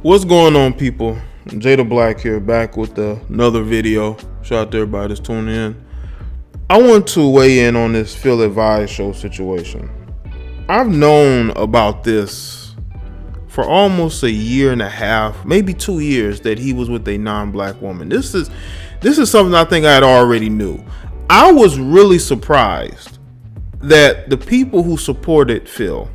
What's going on, people? Jada Black here, back with another video. Shout out to everybody that's tuning in. I want to weigh in on this Phil Advise show situation. I've known about this for almost a year and a half, maybe 2 years, that he was with a non-black woman. This is something I think I had already knew. I was really surprised that the people who supported Phil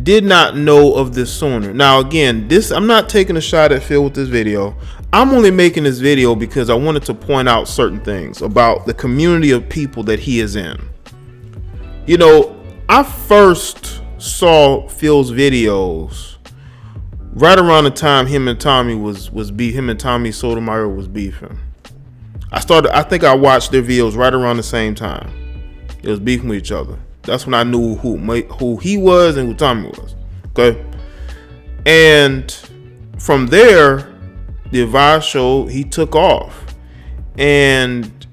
did not know of this sooner. Now, again, I'm not taking a shot at Phil with this video. I'm only making this video because I wanted to point out certain things about the community of people that he is in. You know, I first saw Phil's videos right around the time him and Tommy Sotomayor was beefing. I think I watched their videos right around the same time. It was beefing with each other. That's when I knew who he was and who Tommy was. Okay. And from there, the Advise show, he took off. And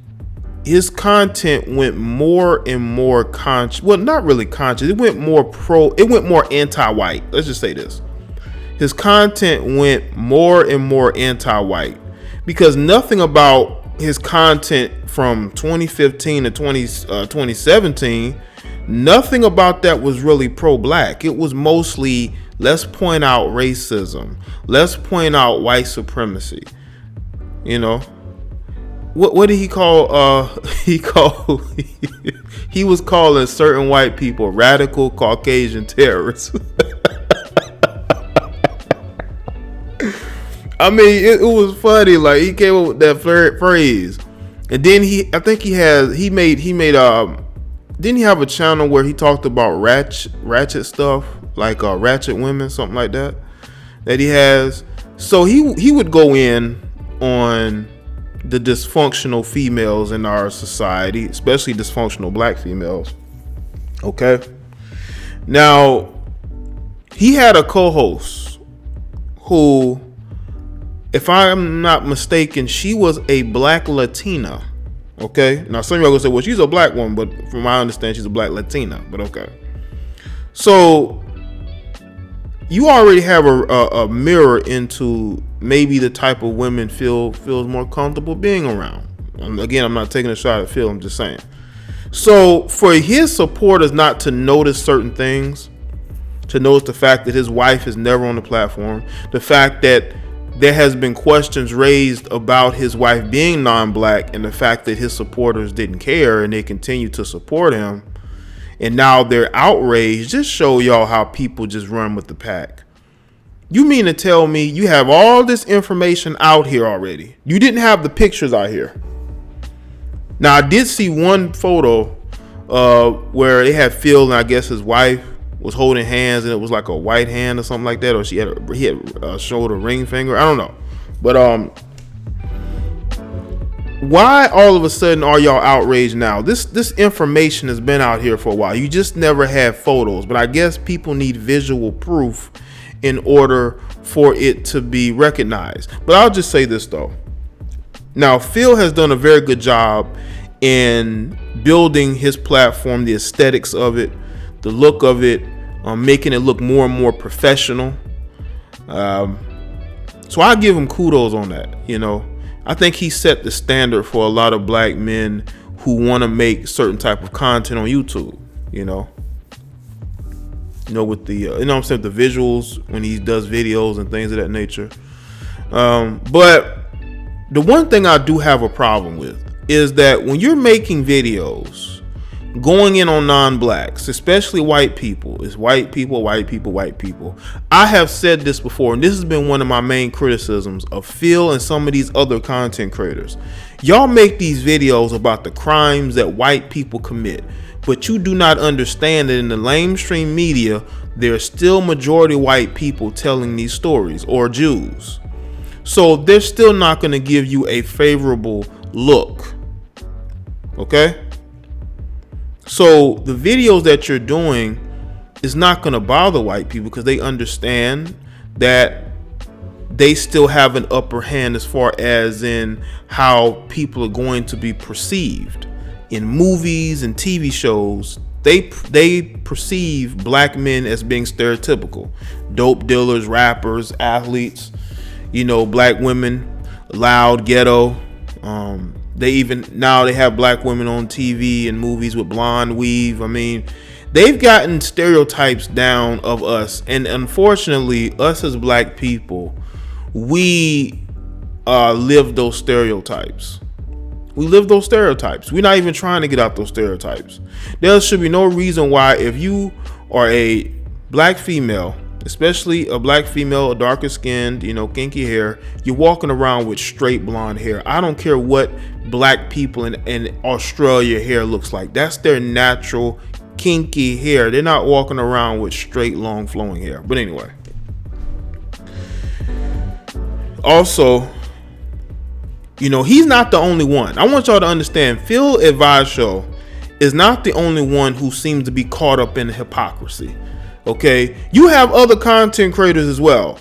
his content went more and more conscious. Well, not really conscious. It went more anti-white. Let's just say this. His content went more and more anti-white. Because nothing about his content from 2015 to 2017, nothing about that was really pro-black. It was mostly, let's point out racism. Let's point out white supremacy. You know, what did he call? He was calling certain white people radical Caucasian terrorists. I mean, it was funny. Like, he came up with that phrase, and then didn't he have a channel where he talked about ratchet stuff, like ratchet women, something like that he has. So he would go in on the dysfunctional females in our society, especially dysfunctional black females. Okay. Now, he had a co-host who, if I'm not mistaken, she was a black Latina. Okay. Now, some of y'all gonna say, well, she's a black woman, but from my understanding, she's a black Latina. But okay. So you already have a mirror into maybe the type of women Phil feels more comfortable being around. Again, I'm not taking a shot at Phil. I'm just saying. So for his supporters not to notice certain things, to notice the fact that his wife is never on the platform, the fact that there has been questions raised about his wife being non-black, and the fact that his supporters didn't care and they continue to support him, and now they're outraged, just show y'all how people just run with the pack. You mean to tell me you have all this information out here already? You didn't have the pictures out here. Now, I did see one photo where they had Phil and I guess his wife was holding hands, and it was like a white hand or something like that, or he had showed a ring finger. I don't know, but why all of a sudden are y'all outraged now? This information has been out here for a while. You just never had photos, but I guess people need visual proof in order for it to be recognized. But I'll just say this though. Now, Phil has done a very good job in building his platform, the aesthetics of it, the look of it, making it look more and more professional. So I give him kudos on that. You know, I think he set the standard for a lot of black men who want to make certain type of content on YouTube. You know, with the you know what I'm saying, the visuals when he does videos and things of that nature. But the one thing I do have a problem with is that when you're making videos going in on non-blacks, especially white people, it's white people. I have said this before, and this has been one of my main criticisms of Phil and some of these other content creators. Y'all make these videos about the crimes that white people commit, but you do not understand that in the mainstream media, there are still majority white people telling these stories, or Jews. So they're still not going to give you a favorable look. Okay? So the videos that you're doing is not going to bother white people because they understand that they still have an upper hand as far as in how people are going to be perceived in movies and TV shows. They perceive black men as being stereotypical. Dope dealers, rappers, athletes, black women, loud, ghetto. They have black women on TV and movies with blonde weave. I mean, they've gotten stereotypes down of us, and unfortunately, us as black people, we live those stereotypes. We live those stereotypes. We're not even trying to get out those stereotypes. There should be no reason why, if you are a black female, especially a black female, darker skinned, kinky hair, you're walking around with straight blonde hair. I don't care what black people in Australia hair looks like. That's their natural kinky hair. They're not walking around with straight, long, flowing hair. But anyway. Also, he's not the only one. I want y'all to understand, Phil Advise Show is not the only one who seems to be caught up in hypocrisy. Okay, you have other content creators as well.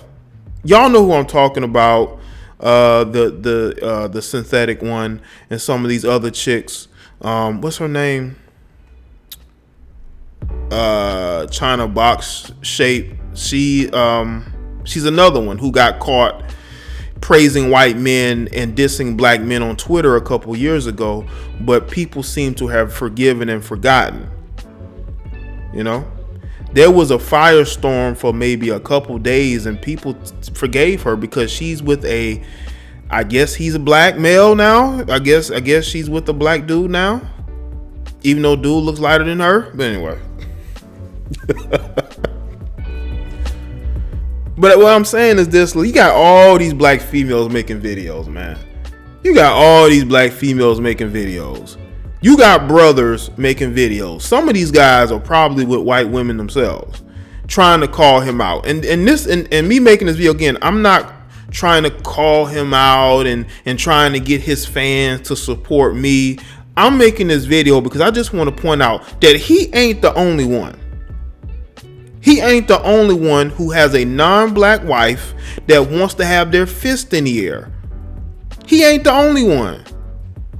Y'all know who I'm talking about. The synthetic one and some of these other chicks. What's her name? China Box Shape. She's another one who got caught praising white men and dissing black men on Twitter a couple years ago, but people seem to have forgiven and forgotten. There was a firestorm for maybe a couple days, and people forgave her because she's with I guess he's a black male now. I guess she's with a black dude now, even though dude looks lighter than her. But anyway. But what I'm saying is this: you got all these black females making videos, man. You got all these black females making videos. You got brothers making videos. Some of these guys are probably with white women themselves, trying to call him out. And me making this video again, I'm not trying to call him out and trying to get his fans to support me. I'm making this video because I just want to point out that he ain't the only one. He ain't the only one who has a non-black wife that wants to have their fist in the air. He ain't the only one.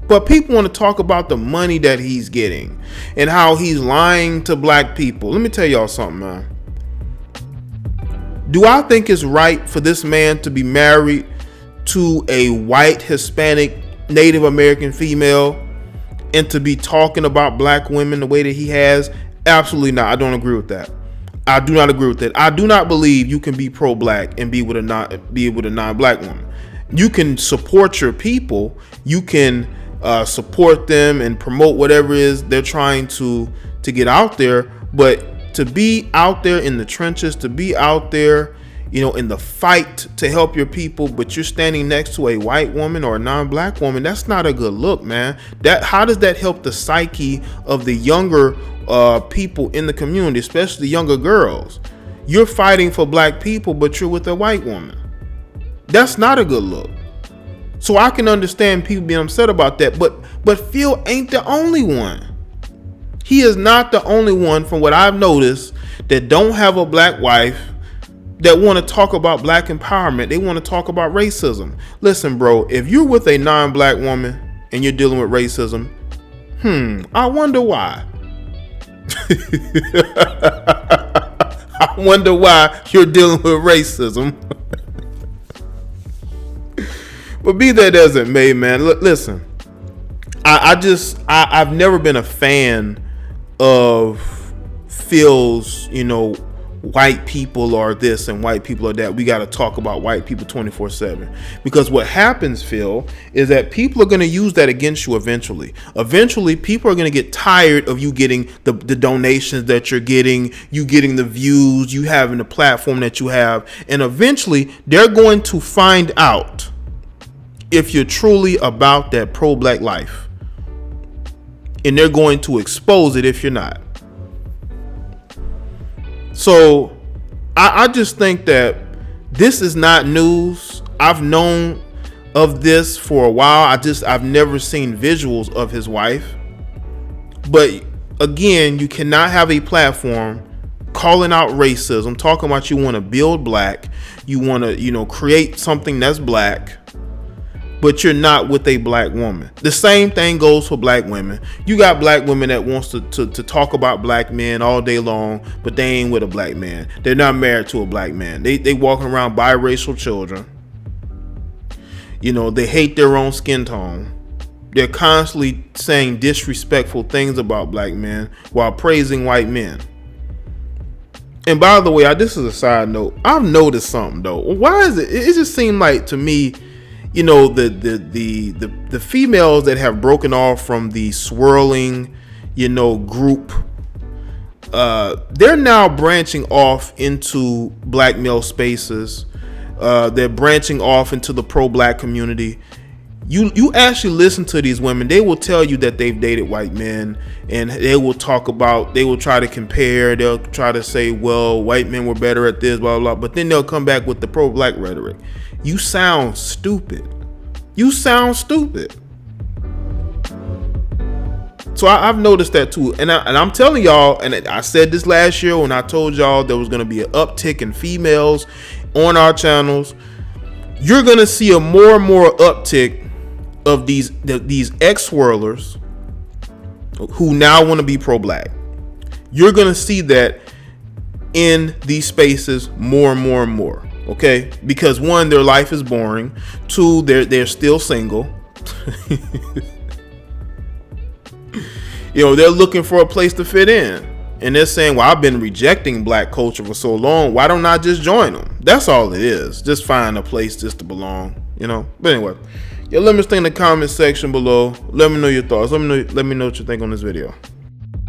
But people want to talk about the money that he's getting and how he's lying to black people. Let me tell y'all something, man. Do I think it's right for this man to be married to a white, Hispanic, Native American female and to be talking about black women the way that he has? Absolutely not. I don't agree with that. I do not agree with that. I do not believe you can be pro-black and be with a non-black woman. You can support your people. You can support them and promote whatever it is they're trying to get out there. But to be out there in the trenches, to be out there, in the fight to help your people, but you're standing next to a white woman or a non-black woman, that's not a good look, man. How does that help the psyche of the younger people in the community, especially younger girls? You're fighting for black people, but you're with a white woman. That's not a good look. So I can understand people being upset about that, but Phil ain't the only one. He is not the only one, from what I've noticed, that don't have a black wife, that want to talk about black empowerment. They want to talk about racism. Listen, bro, if you're with a non-black woman and you're dealing with racism, I wonder why. I wonder why you're dealing with racism. But be that as it may, man, listen, I've never been a fan of Phil's, white people are this and white people are that. We got to talk about white people 24/7, because what happens, Phil, is that people are going to use that against you eventually. Eventually, people are going to get tired of you getting the donations that you're getting, you getting the views, you having the platform that you have, and eventually they're going to find out if you're truly about that pro-black life, and they're going to expose it if you're not. So I just think that this is not news. I've known of this for a while. I've never seen visuals of his wife. But again, you cannot have a platform calling out racism, talking about you want to build black, you want to, create something that's black, but you're not with a black woman. The same thing goes for black women. You got black women that wants to talk about black men all day long, but they ain't with a black man. They're not married to a black man. They walking around biracial children. You know, they hate their own skin tone. They're constantly saying disrespectful things about black men while praising white men. And by the way, this is a side note. I've noticed something though. Why is it? It just seemed like to me, you know, the females that have broken off from the swirling, you know, group, they're now branching off into black male spaces. They're branching off into the pro-black community. You actually listen to these women, they will tell you that they've dated white men, and they will try to compare, they'll try to say, well, white men were better at this, blah, blah, blah, but then they'll come back with the pro-black rhetoric. You sound stupid. So I've noticed that too, and I'm telling y'all, and I said this last year when I told y'all there was going to be an uptick in females on our channels. You're going to see a more and more uptick of these ex-swirlers who now want to be pro-black. You're going to see that in these spaces more and more and more. Okay, because one, their life is boring. Two, they're still single. You know, they're looking for a place to fit in, and they're saying, well, I've been rejecting black culture for so long, why don't I just join them? That's all it is. Just find a place just to belong, you know. But anyway, yeah, let me know in the comment section below. Let me know your thoughts. Let me know what you think on this video.